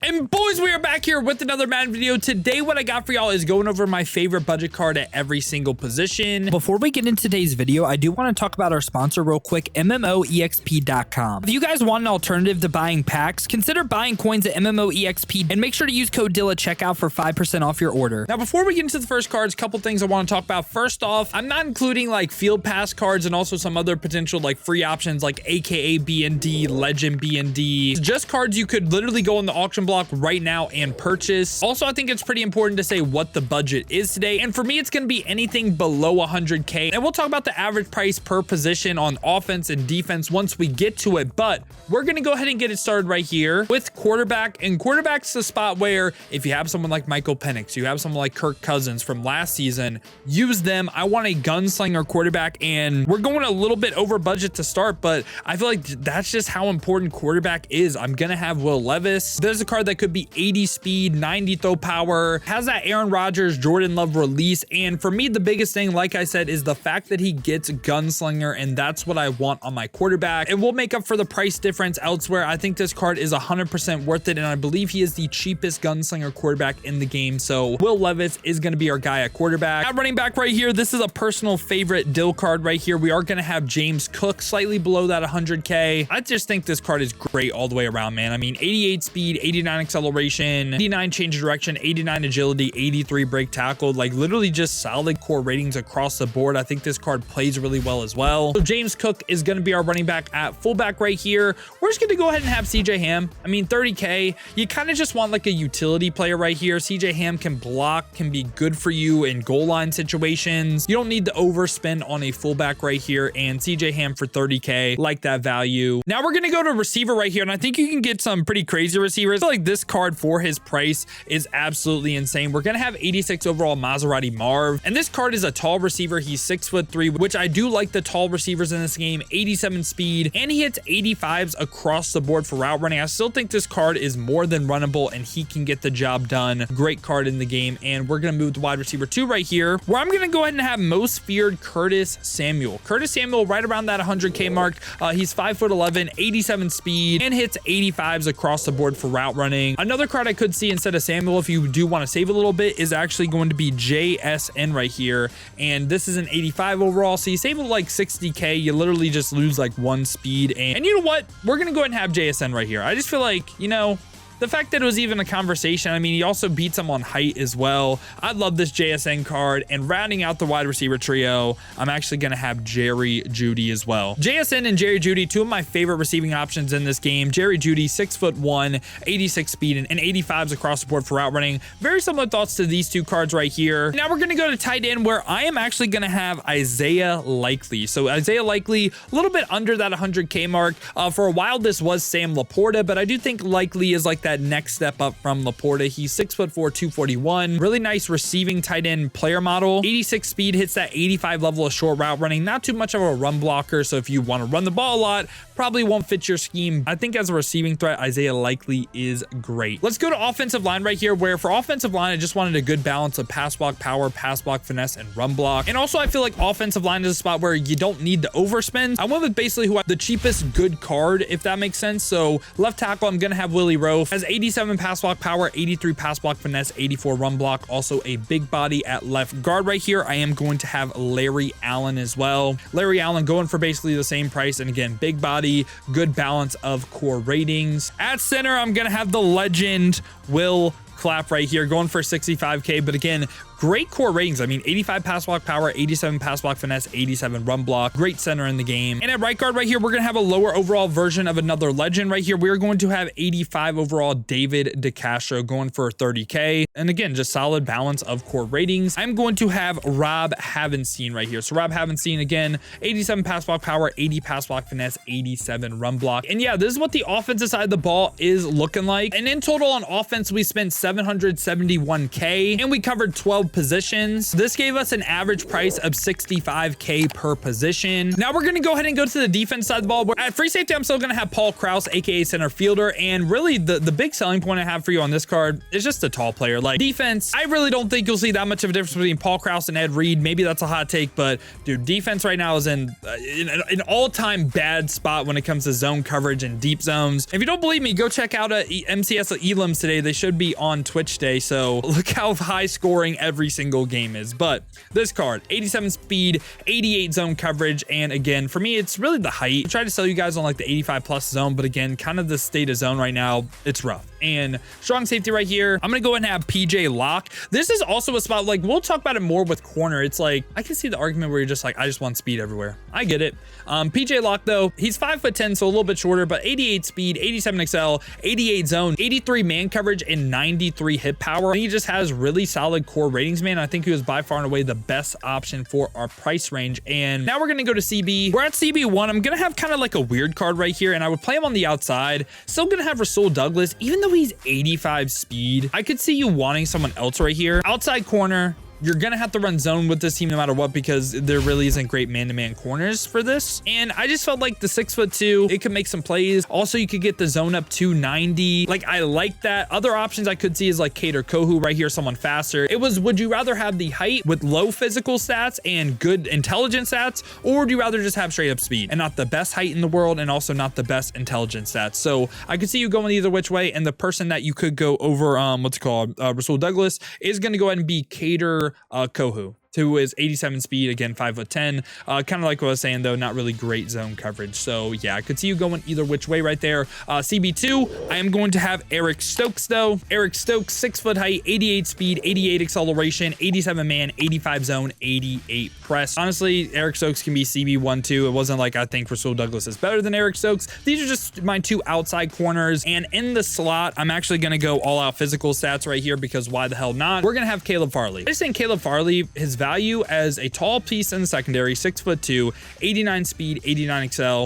And boys, we are back here with another Madden video. Today, what I got for y'all is going over my favorite budget card at every single position. Before we get into today's video, I do want to talk about our sponsor real quick, MMOEXP.com. If you guys want an alternative to buying packs, consider buying coins at MMOEXP and make sure to use code DILL at checkout for 5% off your order. Now, before we get into the first cards, a couple things I want to talk about. First off, I'm not including like field pass cards and also some other potential like free options like AKA B&D, Legend B&D. Just cards you could literally go on the auction block right now and purchase. Also, I think it's pretty important to say what the budget is today, and for me it's going to be anything below 100k, and we'll talk about the average price per position on offense and defense once we get to it. But we're going to go ahead and get it started right here with quarterback, and quarterback's the spot where if you have someone like Michael Penix, you have someone like Kirk Cousins from last season, use them. I want a gunslinger quarterback, and we're going a little bit over budget to start, but I feel like that's just how important quarterback is. I'm gonna have Will Levis. There's a card that could be 80 speed, 90 throw power, has that Aaron Rodgers, Jordan Love release. And for me, the biggest thing, like I said, is the fact that he gets gunslinger, and that's what I want on my quarterback. And we'll make up for the price difference elsewhere. I think this card is 100% worth it, and I believe he is the cheapest gunslinger quarterback in the game. So Will Levis is going to be our guy at quarterback. At running back right here, this is a personal favorite Dill card right here. We are going to have James Cook slightly below that 100k. I just think this card is great all the way around, man. I mean, 88 speed, 89 acceleration, 89 change of direction, 89 agility, 83 break tackle, like literally just solid core ratings across the board. I think this card plays really well as well. So James Cook is going to be our running back. At fullback right here, we're just going to go ahead and have CJ Ham. I mean, 30k, you kind of just want like a utility player right here. CJ Ham can block, can be good for you in goal line situations. You don't need to overspend on a fullback right here, and CJ Ham for 30k, like that value. Now we're going to go to receiver right here, and I think you can get some pretty crazy receivers. I feel like this card for his price is absolutely insane. We're going to have 86 overall Maserati Marv, and this card is a tall receiver. He's 6'3", which I do like the tall receivers in this game. 87 speed, and he hits 85s across the board for route running. I still think this card is more than runnable, and he can get the job done. Great card in the game. And we're going to move to wide receiver 2 right here, where I'm going to go ahead and have most feared Curtis Samuel. Curtis Samuel right around that 100k mark. He's 5'11", 87 speed, and hits 85s across the board for route running. Another card I could see instead of Samuel, if you do want to save a little bit, is actually going to be JSN right here, and this is an 85 overall, so you save like 60k. You literally just lose like 1 speed, and you know what, we're gonna go ahead and have JSN right here. I just feel like, you know, the fact that it was even a conversation, I mean, he also beats him on height as well. I love this JSN card, and rounding out the wide receiver trio, I'm actually going to have Jerry Jeudy as well. JSN and Jerry Jeudy, two of my favorite receiving options in this game. Jerry Jeudy, 6'1", 86 speed, and 85s across the board for route running. Very similar thoughts to these two cards right here. Now we're going to go to tight end, where I am actually going to have Isaiah Likely. So Isaiah Likely, a little bit under that 100k mark. For a while, this was Sam Laporta, but I do think Likely is like that next step up from Laporta. He's 6'4", 241. Really nice receiving tight end player model. 86 speed, hits that 85 level of short route running. Not too much of a run blocker, so if you want to run the ball a lot, probably won't fit your scheme. I think as a receiving threat, Isaiah Likely is great. Let's go to offensive line right here, where for offensive line, I just wanted a good balance of pass block power, pass block finesse, and run block. And also, I feel like offensive line is a spot where you don't need to overspend. I went with basically who had the cheapest good card, if that makes sense. So left tackle, I'm going to have Willie Rowe. Has 87 pass block power, 83 pass block finesse, 84 run block. Also a big body at left guard right here. I am going to have Larry Allen as well. Larry Allen going for basically the same price, and again, big body, good balance of core ratings. At center, I'm going to have the legend Will Clapp right here, going for 65k, but again, great core ratings. I mean, 85 pass block power, 87 pass block finesse, 87 run block. Great center in the game. And at right guard right here, we're going to have a lower overall version of another legend right here. We're going to have 85 overall David DeCastro, going for 30k. And again, just solid balance of core ratings. I'm going to have Rob Havenstein right here. So Rob Havenstein, again, 87 pass block power, 80 pass block finesse, 87 run block. And yeah, this is what the offensive side of the ball is looking like. And in total on offense, we spent 771k, and we covered 12 skilled positions. This gave us an average price of 65K per position. Now we're going to go ahead and go to the defense side of the ball. At free safety, I'm still going to have Paul Krause, aka center fielder. And really the big selling point I have for you on this card is just a tall player. Like defense, I really don't think you'll see that much of a difference between Paul Krause and Ed Reed. Maybe that's a hot take, but dude, defense right now is in an all-time bad spot when it comes to zone coverage and deep zones. If you don't believe me, go check out MCS Elims today. They should be on Twitch Day. So look how high scoring every single game is. But this card, 87 speed, 88 zone coverage. And again, for me, it's really the height. I try to sell you guys on like the 85 plus zone, but again, kind of the state of zone right now, it's rough. And strong safety right here, I'm gonna go ahead and have PJ Locke. This is also a spot, like we'll talk about it more with corner. It's like, I can see the argument where you're just like, I just want speed everywhere. I get it. PJ Locke though, he's 5'10", so a little bit shorter, but 88 speed, 87 XL, 88 zone, 83 man coverage, and 93 hit power. And he just has really solid core ratings, man. I think he was by far and away the best option for our price range. And now we're gonna go to CB. We're at CB1. I'm gonna have kind of like a weird card right here, and I would play him on the outside. Still gonna have Rasul Douglas, even though he's 85 speed. I could see you wanting someone else right here. Outside corner, you're gonna have to run zone with this team no matter what, because there really isn't great man-to-man corners for this. And I just felt like the 6'2", it could make some plays. Also, you could get the zone up to 90. Like, I like that. Other options I could see is like Kader Kohu right here, someone faster. It was, would you rather have the height with low physical stats and good intelligence stats, or would you rather just have straight up speed and not the best height in the world and also not the best intelligence stats? So I could see you going either which way, and the person that you could go over, what's it called, Rasul Douglas, is gonna go ahead and be Kader Kohu, who is 87 speed, again 5'10". Kind of like what I was saying though, not really great zone coverage. So yeah, I could see you going either which way right there. CB2, I am going to have Eric Stokes though. Eric Stokes, 6 foot height, 88 speed, 88 acceleration, 87 man, 85 zone, 88 press. Honestly, Eric Stokes can be CB1 too. It wasn't like I think Rasul Douglas is better than Eric Stokes. These are just my two outside corners. And in the slot, I'm actually going to go all out physical stats right here, because why the hell not? We're going to have Caleb Farley. I just think Caleb Farley, his value as a tall piece in the secondary, 6'2", 89 speed, 89 XL.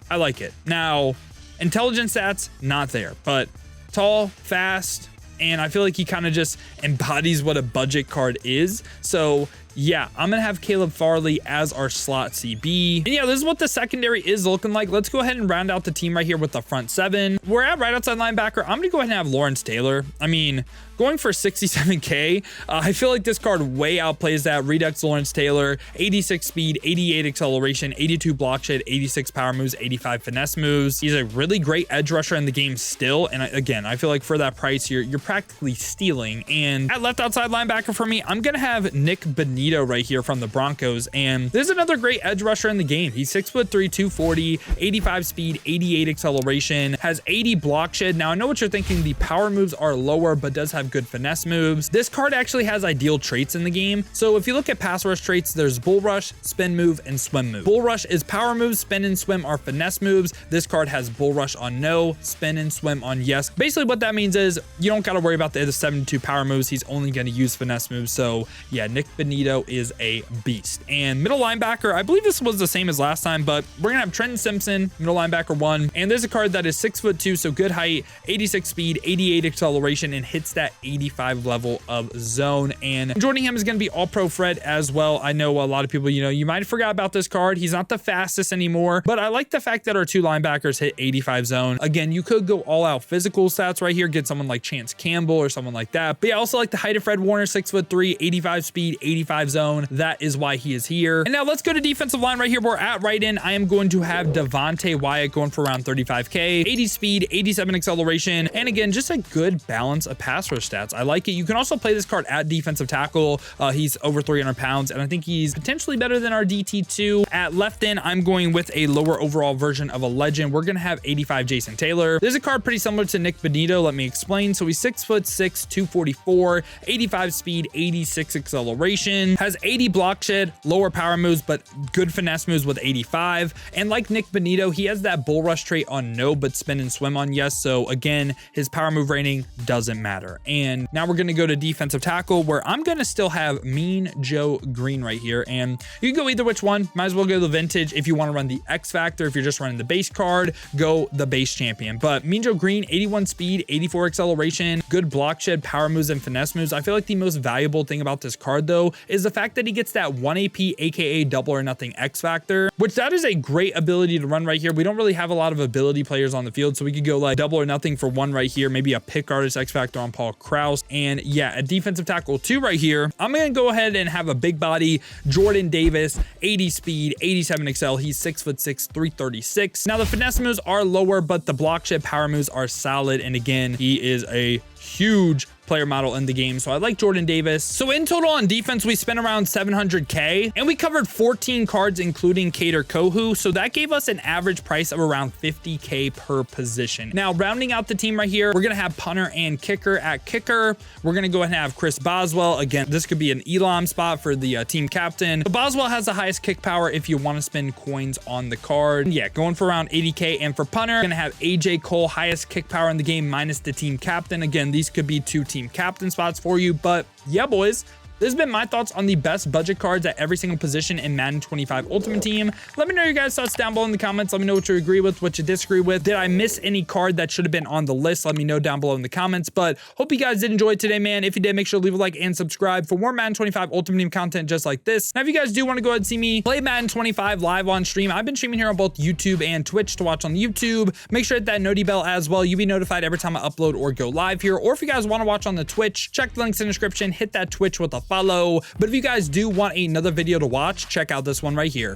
I like it. Now, intelligence stats, not there, but tall, fast, and I feel like he kind of just embodies what a budget card is. So yeah, I'm gonna have Caleb Farley as our slot CB. And yeah, this is what the secondary is looking like. Let's go ahead and round out the team right here with the front seven. We're at right outside linebacker. I'm gonna go ahead and have Lawrence Taylor. I mean, going for 67K, I feel like this card way outplays that. Redux Lawrence Taylor, 86 speed, 88 acceleration, 82 block shed, 86 power moves, 85 finesse moves. He's a really great edge rusher in the game still. And again, I feel like for that price, you're practically stealing. And at left outside linebacker for me, I'm gonna have Nick Benito right here from the Broncos. And there's another great edge rusher in the game. He's 6'3", 240, 85 speed, 88 acceleration, has 80 block shed. Now I know what you're thinking, the power moves are lower, but does have good finesse moves. This card actually has ideal traits in the game. So if you look at pass rush traits, there's bull rush, spin move, and swim move. Bull rush is power moves, spin and swim are finesse moves. This card has bull rush on no, spin and swim on yes. Basically what that means is you don't got to worry about the other 72 power moves. He's only going to use finesse moves. So yeah, Nick Benito is a beast. And middle linebacker, I believe this was the same as last time, but we're gonna have Trenton Simpson, middle linebacker 1. And there's a card that is 6'2", so good height, 86 speed, 88 acceleration, and hits that 85 level of zone. And joining him is gonna be all pro Fred as well. I know a lot of people, you might have forgot about this card. He's not the fastest anymore, but I like the fact that our two linebackers hit 85 zone. Again, you could go all out physical stats right here, get someone like Chance Campbell or someone like that. But yeah, I also like the height of Fred Warner, 6'3", 85 speed, 85 zone. That is why he is here. And now let's go to defensive line right here. We're at right in. I am going to have Devontae Wyatt going for around 35K, 80 speed, 87 acceleration, and again, just a good balance of pass rush stats. I like it. You can also play this card at defensive tackle. He's over 300 pounds, and I think he's potentially better than our DT2. At left in, I'm going with a lower overall version of a legend. We're going to have 85 Jason Taylor. There's a card pretty similar to Nick Benito. Let me explain. So he's 6'6", 244, 85 speed, 86 acceleration, has 80 block shed, lower power moves, but good finesse moves with 85. And like Nick Benito, he has that bull rush trait on no, but spin and swim on yes. So again, his power move rating doesn't matter. And now we're going to go to defensive tackle, where I'm going to still have Mean Joe Green right here. And you can go either which one. Might as well go the vintage. If you want to run the X Factor, if you're just running the base card, go the base champion. But Mean Joe Green, 81 speed, 84 acceleration, good block shed, power moves, and finesse moves. I feel like the most valuable thing about this card, though, is the fact that he gets that 1 AP, aka double or nothing X Factor, which that is a great ability to run right here. We don't really have a lot of ability players on the field, so we could go like double or nothing for 1 right here, maybe a pick artist X Factor on Paul Krause. And yeah, a defensive tackle 2 right here. I'm going to go ahead and have a big body Jordan Davis, 80 speed, 87 excel. He's 6'6", 336. Now the finesse moves are lower, but the block shed power moves are solid. And again, he is a huge player model in the game, so I like Jordan Davis. So in total on defense, we spent around 700K, and we covered 14 cards, including Kader Kohu, so that gave us an average price of around 50K per position. Now, rounding out the team right here, we're gonna have punter and kicker at kicker. We're gonna go ahead and have Chris Boswell. Again, this could be an Elam spot for the team captain. So Boswell has the highest kick power if you want to spend coins on the card. Yeah, going for around 80K. And for punter, we're gonna have AJ Cole, highest kick power in the game minus the team captain. Again, these could be 2 team captain spots for you, but yeah, boys, this has been my thoughts on the best budget cards at every single position in Madden 25 Ultimate Team. Let me know your guys' thoughts down below in the comments. Let me know what you agree with, what you disagree with. Did I miss any card that should have been on the list? Let me know down below in the comments. But hope you guys did enjoy today, man. If you did, make sure to leave a like and subscribe for more Madden 25 Ultimate Team content just like this. Now, if you guys do want to go ahead and see me play Madden 25 live on stream, I've been streaming here on both YouTube and Twitch. To watch on YouTube, make sure to hit that noti bell as well. You'll be notified every time I upload or go live here. Or if you guys want to watch on the Twitch, check the links in the description. Hit that Twitch with a follow. But if you guys do want another video to watch, check out this one right here.